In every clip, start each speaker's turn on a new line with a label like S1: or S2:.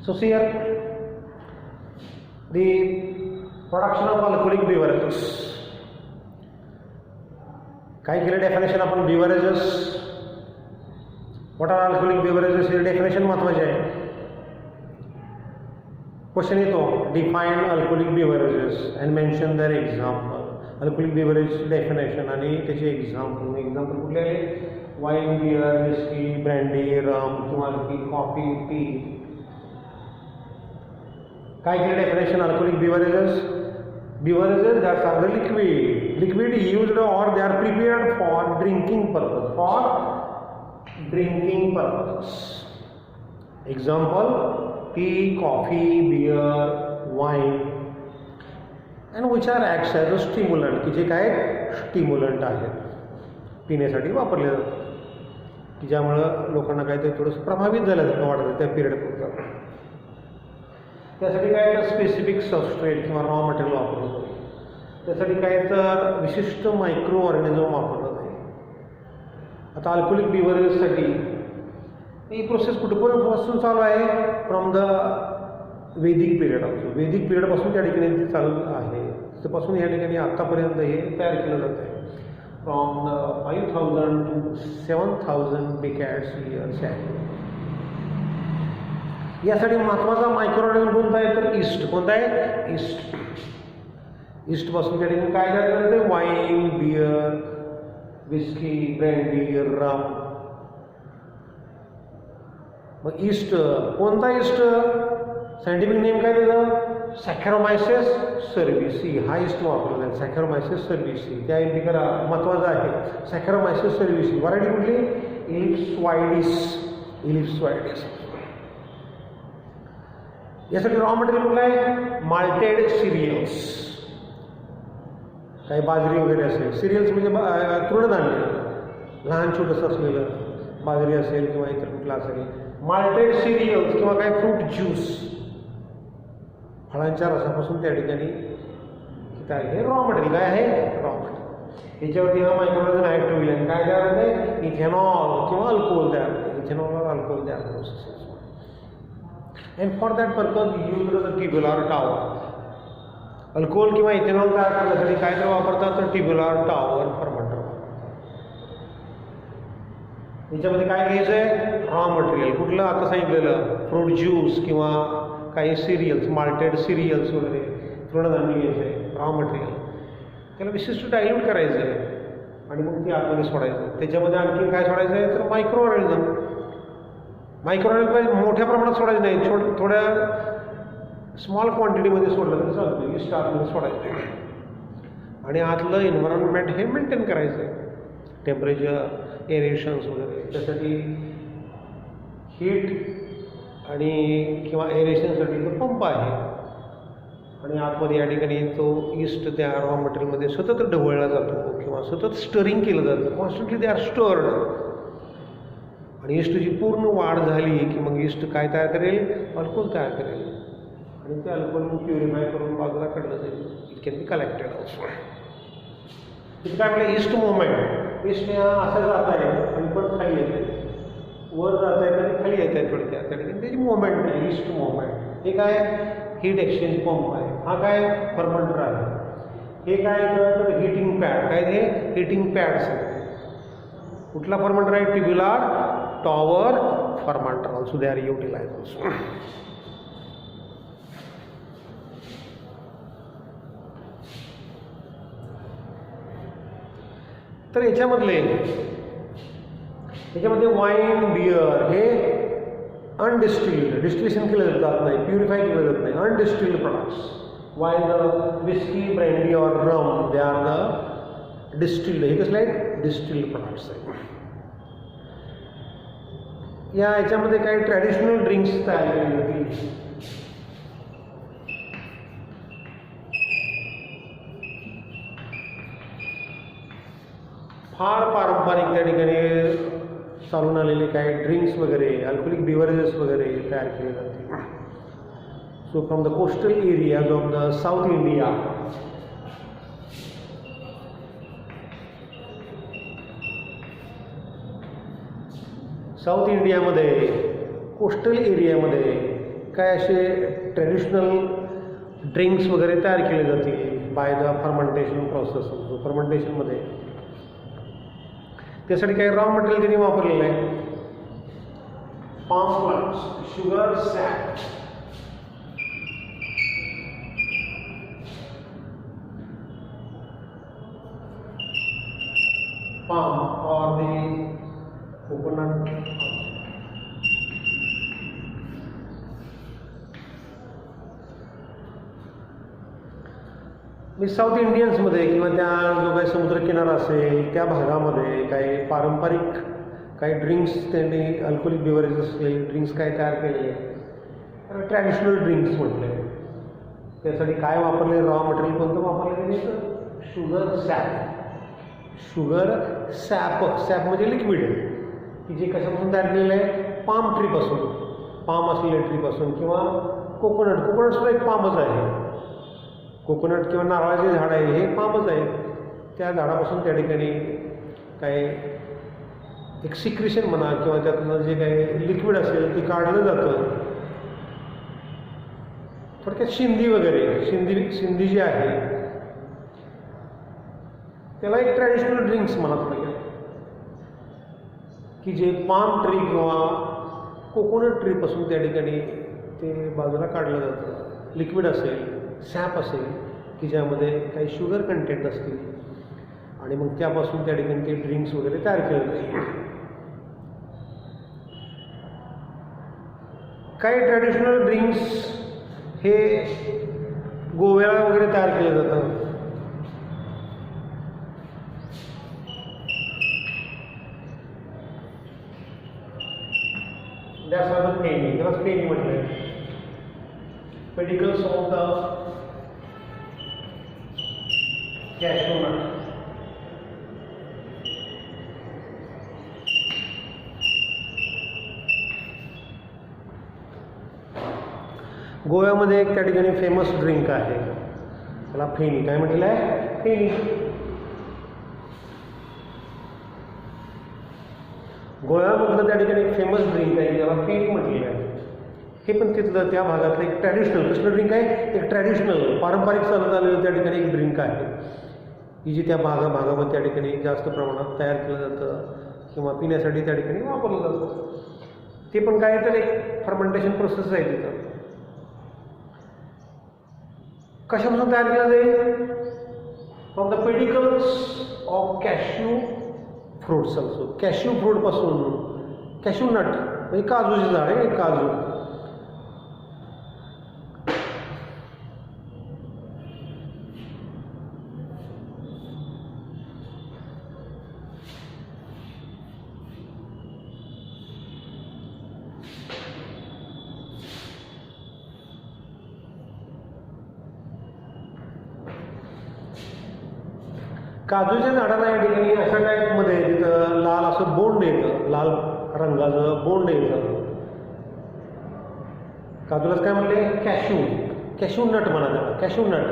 S1: So see here, the production of alcoholic beverages. काय केलं definition आपण beverages. What are alcoholic beverages हे definition महत्त्वाचे आहे. क्वेश्चन येतो define alcoholic beverages and mention their example. Alcoholic beverage definition आणि त्याचे एक्झाम्पल. एक्झाम्पल कुठले आहे? Wine, beer, whisky, brandy, rum किंवा कॉफी, टी. काय केलं definition alcoholic beverages? Beverages that are liquid used or they are prepared for drinking purpose. Example: tea, coffee, beer, wine, and which are acts as a stimulant, की जे काय stimulant आहेत पिण्यासाठी वापरले जातात, की ज्यामुळं लोकांना काय ते थोडंसं प्रभावित झाल्यासारखं वाटतं त्या पिरियडपुरतं. त्यासाठी काय तर स्पेसिफिक सबस्ट्रेट किंवा रॉ मटेरियल वापरलं जाईल. त्यासाठी काय तर विशिष्ट मायक्रो ऑर्गॅनिझम वापरलं जाईल. आता अल्कोहोलिक बेवरेजसाठी ही प्रोसेस कुठपर्यंत चालू आहे? फ्रॉम द वैदिक पिरियड. वैदिक पिरियडपासून त्या ठिकाणी ती चालू आहे. त्यापासून या ठिकाणी आत्तापर्यंत हे तयार केलं जात आहे. फ्रॉम 5000 to 7000 डेकॅड्स इयर्स आहे. यासाठी महत्त्वाचा मायक्रो ऑर्गॅनिझम कोणता आहे तर ईस्ट. कोणता आहे? ईस्ट. ईस्टपासून त्या ठिकाणी काय तयार करते? वाईन, बियर, विस्की, ब्रँडी, रम. मग ईस्ट कोणता ईस्ट? सायंटिफिक नेम काय त्याचं? सॅकॅरोमायसिस सर्व्हिसी. हा ईस्ट वापरला जाईल. सॅकॅरोमायसिस सर्व्हिसी. त्या एम पी करा, महत्त्वाचं आहे. सॅकॅरोमायसिस सर्व्हिसी. व्हरायटी कुठली? इलिप्सवायडिस. इलिप्सवायडिस. यासाठी रॉ मटेरियल कुठलं आहे? Malted serials. काही बाजरी वगैरे असेल. सिरियल्स म्हणजे तृणधान्य, लहान छोटंसं असलेलं बाजरी असेल किंवा इतर कुठलं असेल. माल्टेड सिरियल्स किंवा काय फ्रूट ज्यूस, फळांच्या रसापासून त्या ठिकाणी काय हे रॉ मटेरियल. काय आहे? Raw material. याच्यावरती हा मायक्रोऑर्गॅनिझम ॲक्ट होईल आणि काय तयार होते? इथेनॉल किंवा अल्कोहोल तयार होते. इथेनॉल और अल्कोहोल तयार process. And for that purpose used the tubular tower. Alcohol किंवा इथेनॉल तयार करण्यासाठी काय तर वापरतात तर ट्युब्युलर टॉवर फर्मेंटर. याच्यामध्ये काय घ्यायचं आहे? Raw material. कुठलं? आता सांगितलेलं फ्रूट ज्यूस किंवा काही सिरियल्स, माल्टेड सिरियल्स वगैरे तृणधान्य घ्यायचं आहे. रॉ मटेरियल त्याला विशिष्ट डायल्यूट करायचं आहे आणि मग ते आतमध्ये सोडायचं. त्याच्यामध्ये आणखी काय सोडायचं आहे तर मायक्रो ऑर्गॅनिझम. मायक्रो ऑर्गॅनिझम मोठ्या प्रमाणात सोडायचं नाही, थोड्या स्मॉल क्वांटिटीमध्ये सोडलं तरी चालतं. ईस्ट आतमध्ये सोडायचं आणि आतलं एन्व्हायरमेंट हे मेंटेन करायचं आहे. टेम्परेचर, एरेशन्स वगैरे. त्यासाठी हीट आणि किंवा एरेशनसाठी तो पंप आहे आणि आतमध्ये या ठिकाणी तो ईस्ट त्या रॉ मटेरियलमध्ये सतत ढवळला जातो किंवा सतत स्टरिंग केलं जातं. Constantly they are stirred. आणि ईस्टची पूर्ण वाढ झाली की मग ईस्ट काय तयार करेल? अल्कोहोल तयार करेल आणि ते अल्कोहोल प्युरिफाय करून बाजूला काढलं जाईल. It can be collected also. तिथे काय म्हटलं? East movement. ईस्ट असं जात आहे आणि पण खाली येते, वर जात आहे आणि खाली येत आहे थोडक्यात. त्या ठिकाणी त्याची मुवमेंट आहे, ईस्ट मुवमेंट. हे काय? हीट एक्सचेंज पंप आहे. हा काय? फर्मेंटर आहे. हे काय तर हिटिंग पॅड. काय ते? हिटिंग पॅड्स आहे. कुठला फर्मेंटर आहे? Tubular tower fermenter. Also they are utilize also. तर याच्यामध्ये वाईन, बियर हे अनडिस्टिल्ड, डिस्टिलेशन केलं जात नाही, प्युरिफाय केलं जात नाही. अनडिस्टिल्ड प्रोडक्ट्स. वाईन, विस्की, ब्रँडी और रम दे आर द डिस्टिल्ड. हे कसलं आहे? डिस्टिल्ड प्रोडक्ट्स आहे. याच्यामध्ये काही ट्रॅडिशनल ड्रिंक्स तयार केली जातील. फार पारंपरिक त्या ठिकाणी चालून आलेले काही ड्रिंक्स वगैरे, अल्कोहोलिक बेवरेजेस वगैरे तयार केले जातील. So from the coastal areas of the south India, south इंडियामध्ये कोस्टल एरियामध्ये काय असे ट्रेडिशनल ड्रिंक्स वगैरे तयार केले जाते बाय द फर्मेंटेशन प्रोसेस. फर्मेंटेशनमध्ये त्यासाठी काही रॉ मटेरियल त्यांनी वापरलेलं आहे. Palm plants, sugar sap, palm or the coconut. मी साऊथ इंडियन्समध्ये किंवा त्या जो काही समुद्रकिनारा असेल त्या भागामध्ये काही पारंपरिक काही ड्रिंक्स त्यांनी अल्कोहोलिक बिव्हरेजेस असले ड्रिंक्स काय तयार केलेले तर ट्रॅडिशनल ड्रिंक्स म्हटले. त्यासाठी काय वापरले रॉ मटेरियल कोणतं वापरले तर sugar SAP. Sugar SAP, SAP म्हणजे लिक्विड की जे कशापासून तयार केलेलं आहे पाम ट्रीपासून, पाम असलेल्या ट्रीपासून किंवा कोकोनट. कोकोनट सुद्धा एक पामच आहे. कोकोनट किंवा नारळाचे झाड आहे हे पामच आहे. त्या झाडापासून त्या ठिकाणी काय एक सिक्रेशन म्हणा किंवा त्यातनं जे काही लिक्विड असेल ते काढलं जातं. थोडक्यात शिंदी वगैरे, शिंदी जी आहे त्याला एक ट्रॅडिशनल ड्रिंक्स म्हणा थोडक्यात की जे पाम ट्री किंवा कोकोनट ट्रीपासून त्या ठिकाणी ते बाजूला काढलं जातं. लिक्विड असेल, सॅप असेल की ज्यामध्ये काही शुगर कंटेंट असतील आणि मग त्यापासून त्या ठिकाणी ते ड्रिंक्स वगैरे तयार केले जाईल. काही ट्रॅडिशनल ड्रिंक्स हे गोव्याला वगैरे तयार केले जातात. That's why the penny. त्याला penny म्हटलंय. Pedicles of the cashew nut. गोव्यामध्ये एक त्या ठिकाणी फेमस ड्रिंक आहे त्याला फेनी. काय म्हटलेलं आहे फेनी. गोव्यामधलं त्या ठिकाणी एक फेमस ड्रिंक आहे त्याला फेनी म्हटलेलं आहे. हे पण तिथलं त्या भागातलं एक ट्रॅडिशनल कसलं ड्रिंक आहे एक ट्रॅडिशनल पारंपरिक चालत आलेलं त्या ठिकाणी एक ड्रिंक आहे की जी त्या भागामध्ये त्या ठिकाणी जास्त प्रमाणात तयार केलं जातं किंवा पिण्यासाठी त्या ठिकाणी वापरलं जातं. ते पण काय तर एक फर्मेंटेशन प्रोसेस आहे तिथं. कशापासून तयार केलं जाईल from the pedicels of cashew fruits also. Cashew फ्रूटपासून कॅश्यू नट म्हणजे काजूचे झाड आहे काजू. काजूच्या झाडाला या ठिकाणी अशा टाईपमध्ये तिथं लाल असं बोंड येतं, लाल रंगाचं बोंड येतं. काजूलाच काय म्हणले कॅश्यू नट म्हणा त्याला कॅश्यू नट.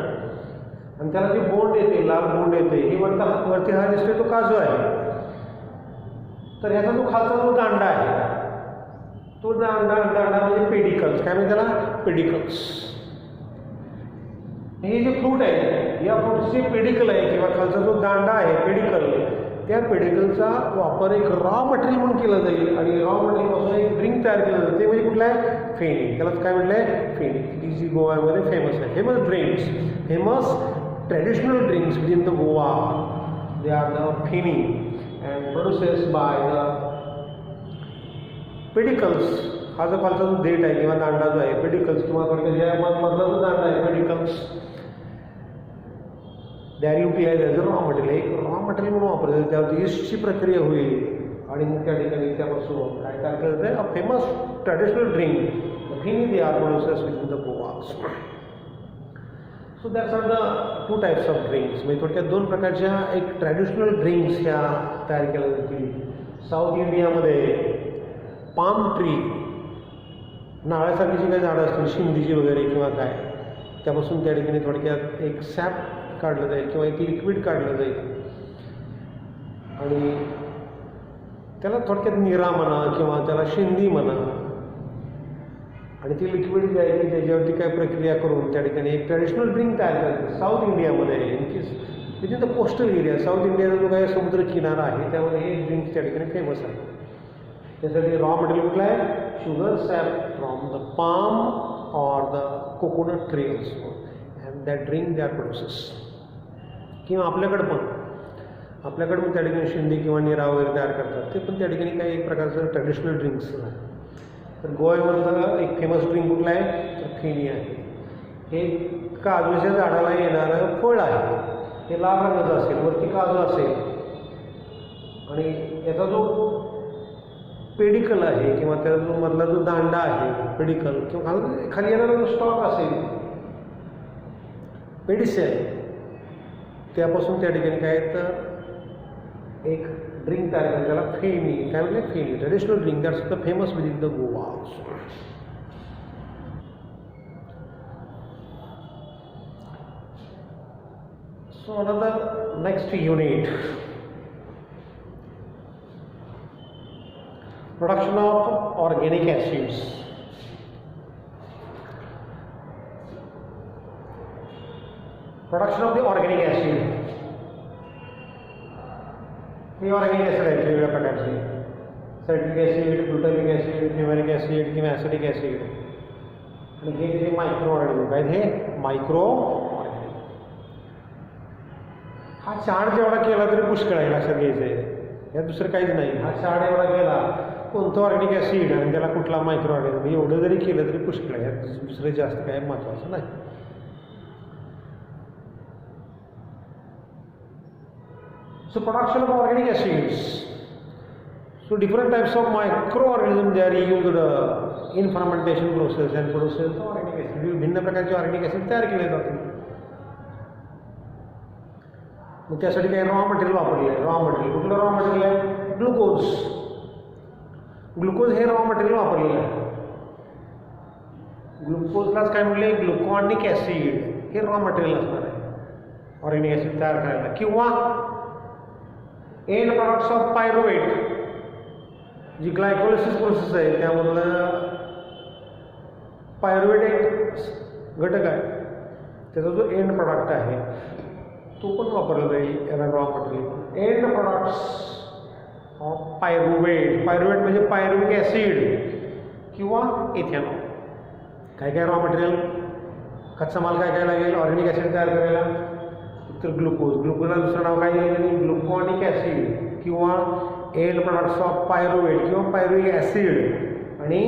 S1: आणि त्याला जी बोंड येते लाल बोंड येते ही वरती हा दिसतोय तो काजू आहे. तर ह्याचा जो खालचा जो दांडा आहे तो दांडा म्हणजे पेडिकल्स. काय म्हणजे त्याला पेडिकल्स. हे जे फ्रूट आहे या फ्रूटचे पेडिकल आहे किंवा खालचा जो दांडा आहे पेडिकल त्या पेडिकलचा वापर एक रॉ मटेरियल म्हणून केला जाईल आणि रॉ मटेरियलपासून एक ड्रिंक तयार केलं जातं. ते म्हणजे कुठलं आहे फेनी. त्यालाच काय म्हटलं आहे फेनी. ती जी गोव्यामध्ये फेमस आहे. Famous drinks famous traditional drinks within the Goa they are the feni and produces by the pedicels. हा जो खालचा जो देठ आहे किंवा दांडा जो आहे पेडिकल्स किंवा मधला जो दांडा आहे pedicels they are utilize as a raw material. एक रॉ मटेरियल म्हणून वापरलं त्यावरती ईस्टची प्रक्रिया होईल आणि त्या ठिकाणी त्यापासून काय तयार केलं जातं a famous traditional drink feni they are produces within the Goa. So that's are the two types of drinks. म्हणजे थोडक्यात दोन प्रकारच्या एक ट्रॅडिशनल ड्रिंक्स ह्या तयार केल्या जातील. साऊथ इंडियामध्ये पाम ट्री नारळासारखी जी काही झाडं असतील शिंदीची वगैरे किंवा काय त्यापासून त्या ठिकाणी थोडक्यात एक सॅप काढलं जाईल किंवा एक लिक्विड काढलं जाईल आणि त्याला थोडक्यात निरा म्हणा किंवा त्याला शिंदी म्हणा आणि ती लिक्विड जी आहे की त्याच्यावरती काय प्रक्रिया करून त्या ठिकाणी एक ट्रॅडिशनल ड्रिंक तयार करते. साऊथ इंडियामध्ये within the coastal area, south इंडियाचा जो काही समुद्र किनारा आहे त्यामध्ये हे ड्रिंक त्या ठिकाणी फेमस आहे. त्यासाठी रॉ मटेरियल कुठलं आहे? Sugar SAP from the palm or the coconut tree also, and that drink that process. किंवा आपल्याकडं पण त्या ठिकाणी शिंदे किंवा निरा वगैरे तयार करतात, ते पण त्या ठिकाणी काही एक प्रकारचं ट्रॅडिशनल ड्रिंक्स आहे. तर गोव्यामधलं एक फेमस ड्रिंक कुठलं आहे? तर फेणी आहे. हे काजूच्या झाडाला येणारं फळ आहे. हे लाल रंगाचं असेल, वरती काजू असेल, आणि याचा जो पेडिकल आहे किंवा त्याचा जो मधला जो दांडा आहे पेडिकल, किंवा खाली येणारा जो स्टॉक असेल पेडिसेल, त्यापासून त्या ठिकाणी काय तर एक ड्रिंक तयार करतात त्याला फेणी. काय म्हणजे फेणी, traditional drink that's the famous with in the Goa also. So another next unit, production of organic acids. Production of the organic acid. हे ऑर्गॅनिक ॲसिड आहेत वेगवेगळ्या प्रकारचे, citric acid, ग्लुटामिक acid, fumaric acid किंवा ॲसिडिक ॲसिड. आणि हे जे micro organism आहेत हे मायक्रो ऑर्गॅनिझम. हा चार्ट जेवढा केला तरी पुष्कळ आहे, लक्षात घ्यायचं आहे. यात दुसरं काहीच नाही. हा चार्ट एवढा केला, कोणतं ऑर्गॅनिक ॲसिड आणि त्याला कुठला मायक्रो ऑर्गॅनिझम, एवढं जरी केलं तरी पुष्कळ आहे. यात दुसरं जास्त काय महत्त्वाचं नाही. So production of organic acids. So different types of microorganisms they are used in fermentation process and produces organic acid. भिन्न प्रकारचे ऑर्गॅनिक ॲसिड तयार केले जातात. मग त्यासाठी काही रॉ मटेरियल वापरले आहे. रॉ मटेरियल कुठलं रॉ मटेरियल आहे? ग्लुकोज. ग्लुकोज हे रॉ मटेरियल वापरलेलं आहे. ग्लुकोजलाच काय म्हणले? ग्लुकॉनिक ॲसिड हे रॉ मटेरियल असणार आहे ऑर्गॅनिक ॲसिड तयार करायला. किंवा एंड प्रॉडक्ट्स ऑफ पायरुवेट, जी ग्लायकोलिसिस प्रोसेस आहे त्यामधलं पायरुवेट एक घटक आहे, त्याचा जो एंड प्रॉडक्ट आहे तो पण वापरला जाईल याला raw material. End products of pyruvate. Pyruvate म्हणजे पायरुविक ॲसिड किंवा इथेनॉल. काय काय रॉ मटेरियल, कच्चा माल काय काय लागेल ऑर्गॅनिक ॲसिड तयार करायला? तर ग्लुकोज. ग्लुकोजला दुसरं नाव काय दिलं? ग्लुकॉनिक ॲसिड किंवा एंड प्रॉडक्ट्स ऑफ पायरुवेट किंवा पायरुविक ॲसिड. आणि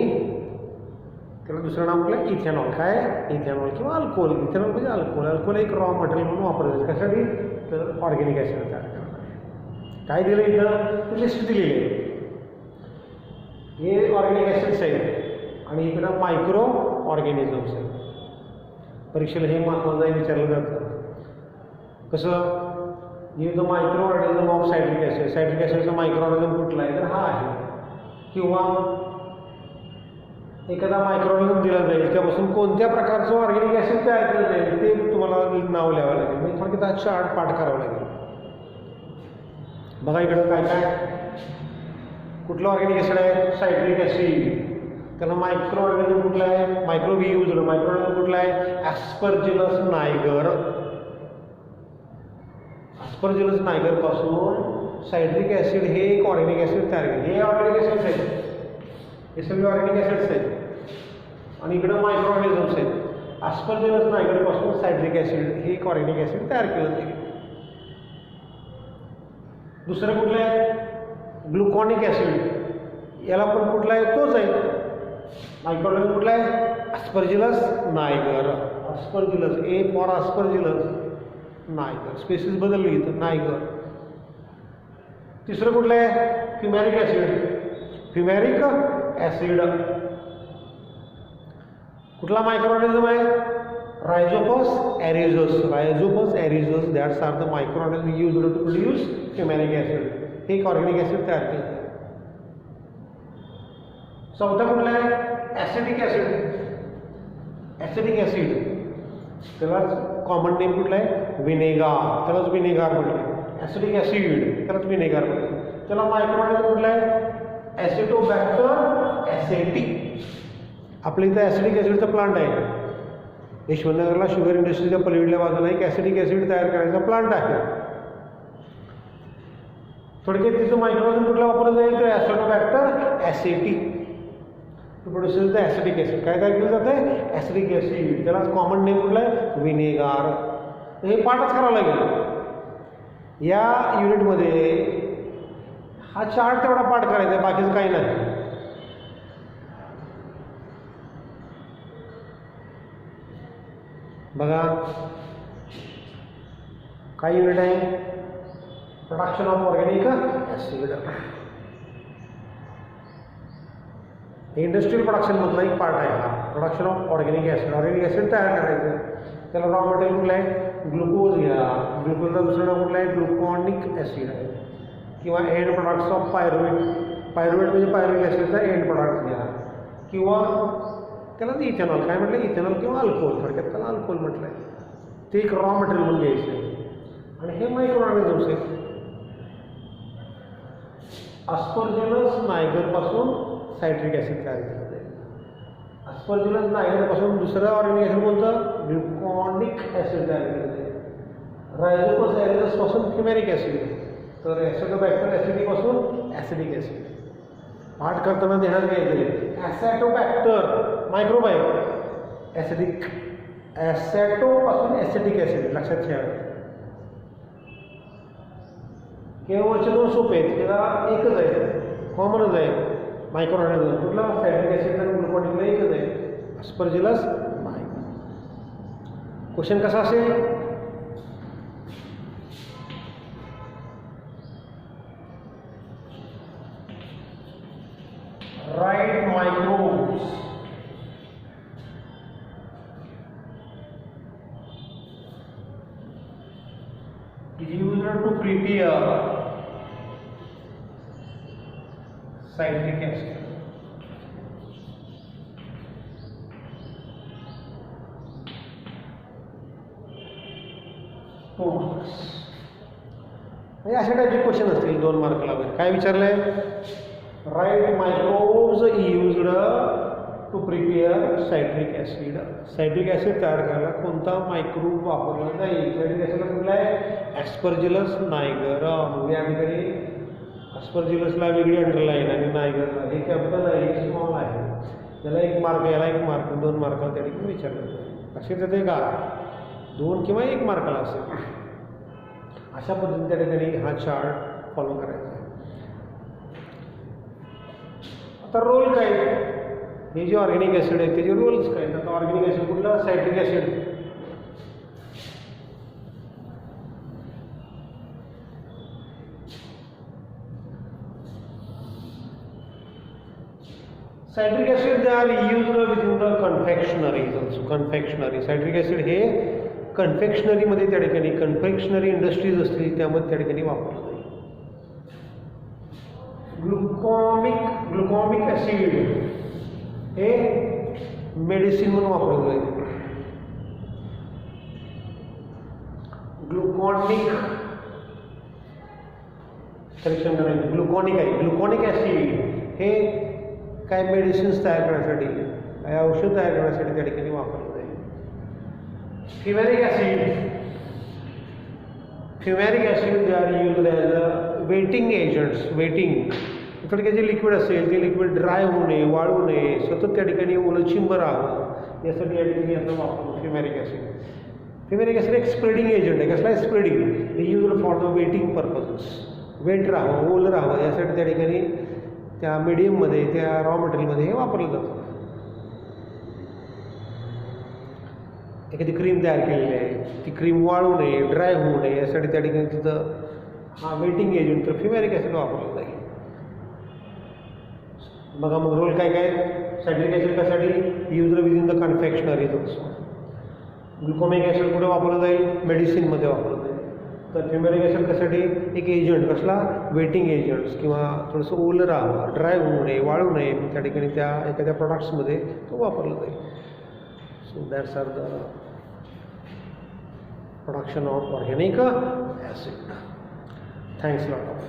S1: त्याला दुसरं नाव म्हटलं इथेनॉल. काय? इथेनॉल किंवा अल्कोहोल. इथेनॉल म्हणजे अल्कोहोल. अल्कोहोल एक रॉ मटेरियल म्हणून वापरलं जातं. कशासाठी? तर ऑर्गॅनिक ॲसिड तयार करणार. काय दिलं इथं? लिस्ट दिलेली आहे. हे ऑर्गॅनिक ॲसिड्स आहेत आणि इकडं मायक्रो ऑर्गॅनिझम्स आहेत. परीक्षेला हे महत्त्वाचं विचारलं जातं. कसं? The micro organism of citric acid. Citric ॲसिडचा मायक्रो ऑर्गॅनिझम कुठला आहे? तर हा आहे. किंवा एखादा मायक्रो ऑर्गॅनिझम दिला जाईल त्यापासून कोणत्या प्रकारचं ऑर्गॅनिक ॲसिड तयार केलं जाईल ते तुम्हाला नाव लिहावं लागेल. म्हणजे थोडक्यात हा चार्ट पाठ करावं लागेल. बघा इकडं काय काय कुठलं ऑर्गॅनिक ॲसिड आहे? Citric acid. त्याला मायक्रो ऑर्गॅनिझम कुठला आहे? मायक्रो बी यूज. मायक्रो ऑर्गॅनिझम कुठला आहे? ॲस्परजिलस नायगर. ॲस्परजिलस नायगर पासून सायट्रिक ॲसिड हे एक ऑर्गॅनिक ॲसिड तयार केलं. हे ऑर्गॅनिक ॲसिड्स आहेत, हे सगळे ऑर्गॅनिक ॲसिड्स आहेत. आणि इकडं मायक्रो ऑर्गॅनिझम्स आहेत. ॲस्परजिलस नायगर पासून सायट्रिक ॲसिड हे एक ऑर्गॅनिक ॲसिड तयार केलं जाईल. दुसरं कुठलं आहे? ग्लुकॉनिक ॲसिड. याला पण कुठला आहे? तोच आहे. मायक्रो ऑर्गॅनिझम कुठला आहे? ॲस्परजिलस नायगर. ॲस्परजिलस, ए फॉर ॲस्परजिलस नायगर. स्पेसिस बदलली इथं, नायगर. तिसरं कुठलं आहे? Fumaric acid. Fumaric acid. कुठला मायक्रो ऑर्गॅनिझम आहे? Rhizopus arrhizus. Rhizopus arrhizus that's are the micro organism used to produce fumaric acid. हे एक ऑर्गॅनिक ॲसिड तयार केलं. चौथा कुठला आहे? Acidic acid. ॲसिडिक ॲसिड त्याला कॉमन नेम कुठला आहे? विनेगार. त्यालाच विनेगार म्हटलं. ॲसिडिक ॲसिड त्यालाच विनेगार म्हटलं. त्याला मायक्रो ऑर्गॅनिझम कुठला आहे? ॲसिटोबॅक्टर ॲसेटिक. आपल्या इथं ॲसिडिक ॲसिडचा प्लांट आहे. यशवंतनगरला शुगर इंडस्ट्रीच्या पलीकडल्या बाजूला एक ॲसिडिक ॲसिड तयार करायचा प्लांट आहे. थोडक्यात तिथं मायक्रोऑर्गॅनिझम कुठला वापरला जाईल तर acetobacter acetic to produce the acidic acid. काय तयार केलं जातं? Acidic acid. त्याला कॉमन नेम कुठला आहे? व्हिनेगार. हे पाठच करावं लागेल या युनिटमध्ये. हा चार्ट तेवढा पाठ करायचा आहे, बाकीचं काही नाही. बघा काय युनिट आहे? Production of organic acid. Industrial प्रोडक्शनमधला एक पार्ट आहे हा. Production of organic acid. Organic acid तयार करायचं, त्याला रॉ मटेरियल कुठलं आहे? ग्लुकोज घ्या. ग्लुकोजचा दुसरं नाव कुठलं आहे? ग्लुकॉनिक ॲसिड आहे. किंवा end products of pyruvate. Pyruvate म्हणजे पायरुविक ॲसिडचा एंड प्रोडक्ट घ्या. किंवा त्याला इथेनॉल. काय म्हटलं? इथेनॉल किंवा अल्कोहोल. थोडक्यात त्याला अल्कोहोल म्हटलं आहे. ते एक रॉ मटेरियल म्हणून घ्यायचं आहे. आणि हे मायक्रो ऑर्गॅनिझम्स आहेत. अस्परजिलस नायगरपासून सायट्रिक ॲसिड तयार केलं जाईल. अस्परजिलस नायगरपासून दुसरं ऑर्गॅनिक ॲसिड कोणतं? ग्लुकॉनिक ॲसिड तयार केलं जाईल. रायझोपस ॲरिडसपासून फ्युमॅरिक ॲसिड. तर ॲसिडोबॅक्टर ॲसिडीपासून ॲसिडिक ॲसिड. पाठ करताना ध्यानात घ्यायचं ॲसॅटोबॅक्टर मायक्रोब आहे ॲसिडिक. ॲसॅटोपासून ॲसिडिक ॲसिड लक्षात ठेवा. केवळचे दोन सोपे आहेत, त्याला एकच आहे, कॉमनच आहे. मायक्रो ऑर्गॅनिझम कुठला? सायट्रिक ॲसिड आणि ग्लुकॉनिकला एकच आहे, अस्परजिलस नायगर. क्वेश्चन कसा असेल? Right microbes is used to prepare citric acid. म्हणजे अशा टाईपचे क्वेश्चन असतील 2 मार्कला. काय विचारलंय? Write microbes used to prepare citric acid. Citric acid तयार करायला कोणता मायक्रोब वापरला जाईल? सायट्रिक ॲसिड कुठला आहे? ॲस्परजिलस नायगर. म्हणजे या ठिकाणी ॲस्परजिलसला वेगळी अंडरलाईन आणि नायगरला हे कॅपिटल आहे, हे स्मॉल आहे. त्याला 1 मार्क, याला 1 मार्क, 2 मार्काला त्या ठिकाणी विचारलं जाईल. असे ते का 2 किंवा 1 मार्काला असेल. अशा पद्धतीने त्या ठिकाणी हा चार्ट फॉलो करायचा आहे. आता रोल काय? हे जे ऑर्गॅनिक ॲसिड आहे त्याचे रोल्स काय? आता ऑर्गॅनिक ॲसिड कुठला? Citric acid. Citric acid they are used within the confectioneries also. Confectionery citric acid हे कन्फेक्शनरीमध्ये त्या ठिकाणी कन्फेक्शनरी इंडस्ट्रीज असतील त्यामध्ये त्या ठिकाणी वापरलं जाईल. ग्लुकॉमिक ॲसिड हे मेडिसिन म्हणून वापरलं जाईल. ग्लुकॉनिक करेक्शन करायचं. ग्लुकॉनिक आहे. ग्लुकॉनिक ॲसिड हे काय मेडिसिन्स तयार करण्यासाठी, काय औषध तयार करण्यासाठी त्या ठिकाणी वापरलं जाईल. Fumaric acid they are used as a wetting agents. Wetting थोडक्यात जे लिक्विड असेल ते लिक्विड ड्राय होऊ नये, वाळू नये, सतत त्या ठिकाणी ओलचिंब राहावं यासाठी या ठिकाणी याचा वापर फ्युमॅरिक ॲसिड. फ्युमॅरिक ॲसिड एक स्प्रेडिंग एजंट आहे. कसला आहे? स्प्रेडिंग. हे used for the wetting purposes. Wet राहावं, ओलं राहावं यासाठी त्या ठिकाणी त्या मीडियममध्ये, त्या रॉ मटेरियलमध्ये हे वापरलं जातं. एखादी क्रीम तयार केलेली आहे, ती क्रीम वाळू नये, ड्राय होऊ नये यासाठी त्या ठिकाणी तिथं हा वेटिंग एजंट तर फ्युमॅरिक ॲसिड वापरलं जाईल. बघा मग रोल काय काय? सायट्रिक ॲसिड कशासाठी? Used within the confectioneries also. Gluconic acid कुठे वापरलं जाईल? मेडिसिनमध्ये वापरलं जाईल. तर फ्युमॅरिक ॲसिड कशासाठी? एक एजंट. कसला? वेटिंग एजंट्स किंवा थोडंसं ओलं राहावं, ड्राय होऊ नये, वाळू नये त्या ठिकाणी त्या एखाद्या प्रोडक्ट्समध्ये तो वापरला जाईल. So that's are the production of organic acid. Thanks lot of.